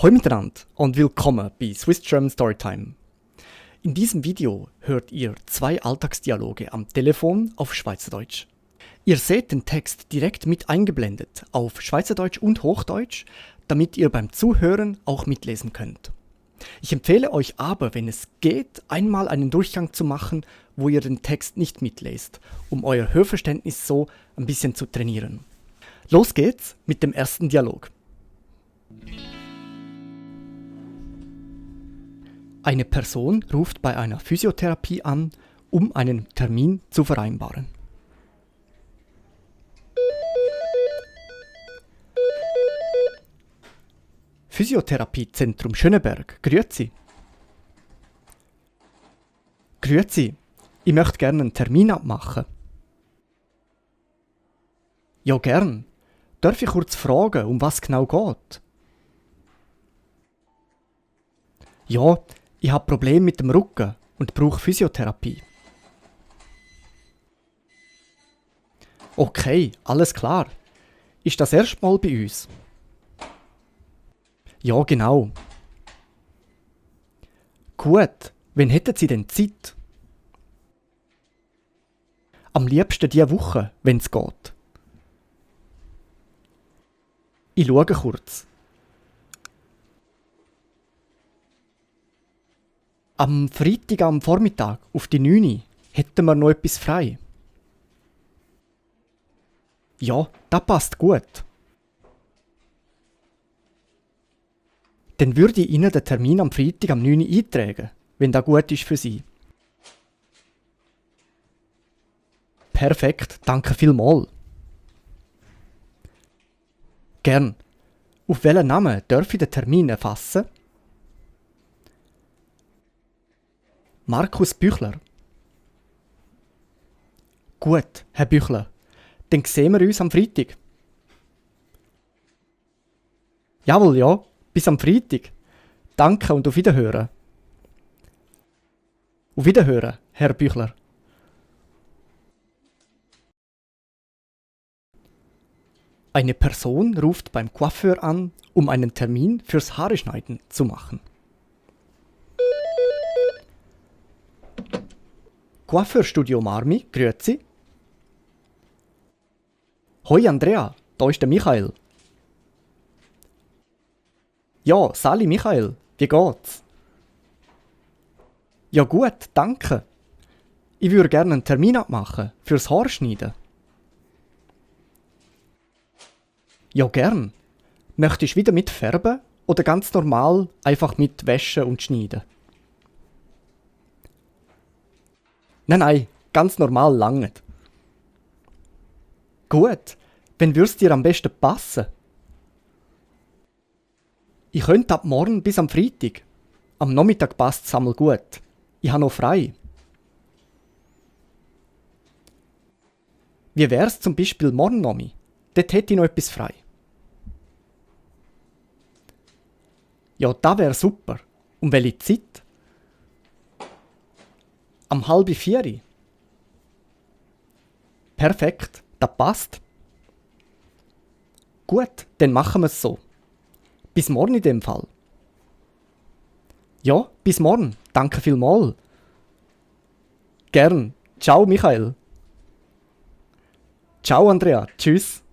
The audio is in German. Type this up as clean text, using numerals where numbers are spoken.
Hallo miteinander und willkommen bei Swiss German Storytime. In diesem Video hört ihr 2 Alltagsdialoge am Telefon auf Schweizerdeutsch. Ihr seht den Text direkt mit eingeblendet auf Schweizerdeutsch und Hochdeutsch, damit ihr beim Zuhören auch mitlesen könnt. Ich empfehle euch aber, wenn es geht, einmal einen Durchgang zu machen, wo ihr den Text nicht mitlest, um euer Hörverständnis so ein bisschen zu trainieren. Los geht's mit dem ersten Dialog. Eine Person ruft bei einer Physiotherapie an, um einen Termin zu vereinbaren. Physiotherapiezentrum Schöneberg, grüezi. Grüezi, ich möchte gerne einen Termin abmachen. Ja, gern. Darf ich kurz fragen, um was genau geht? Ja, ich habe Probleme mit dem Rücken und brauche Physiotherapie. Okay, alles klar. Ist das erstmal bei uns? Ja, genau. Gut, wann hätten Sie denn Zeit? Am liebsten diese Woche, wenn es geht. Ich schaue kurz. Am Freitag am Vormittag auf die 9 Uhr hätten wir noch etwas frei. Ja, das passt gut. Dann würde ich Ihnen den Termin am Freitag am 9 Uhr eintragen, wenn das gut ist für Sie. Perfekt, danke vielmals. Gern. Auf welchen Namen darf ich den Termin erfassen? Markus Büchler. Gut, Herr Büchler. Dann sehen wir uns am Freitag. Jawohl, ja. Bis am Freitag. Danke und auf Wiederhören. Auf Wiederhören, Herr Büchler. Eine Person ruft beim Coiffeur an, um einen Termin fürs Haareschneiden zu machen. Coiffeurstudio Marmi, grüezi. Hoi Andrea, da ist der Michael. Ja, Sali Michael, wie geht's? Ja gut, danke. Ich würde gerne einen Termin abmachen fürs Haarschneiden. Ja gern. Möchtest du wieder mit färben oder ganz normal einfach mit waschen und schneiden? Nein, ganz normal langet. Gut, wenn würd's dir am besten passen? Ich könnte ab morgen bis am Freitag. Am Nachmittag passt's einmal gut. Ich habe noch frei. Wie wär's zum Beispiel morgen Nomi? Dort hätte ich noch etwas frei. Ja, das wäre super. Um welche Zeit? Am 3:30. Perfekt, das passt. Gut, dann machen wir es so. Bis morgen in dem Fall. Ja, bis morgen. Danke vielmals. Gern. Ciao, Michael. Ciao, Andrea. Tschüss.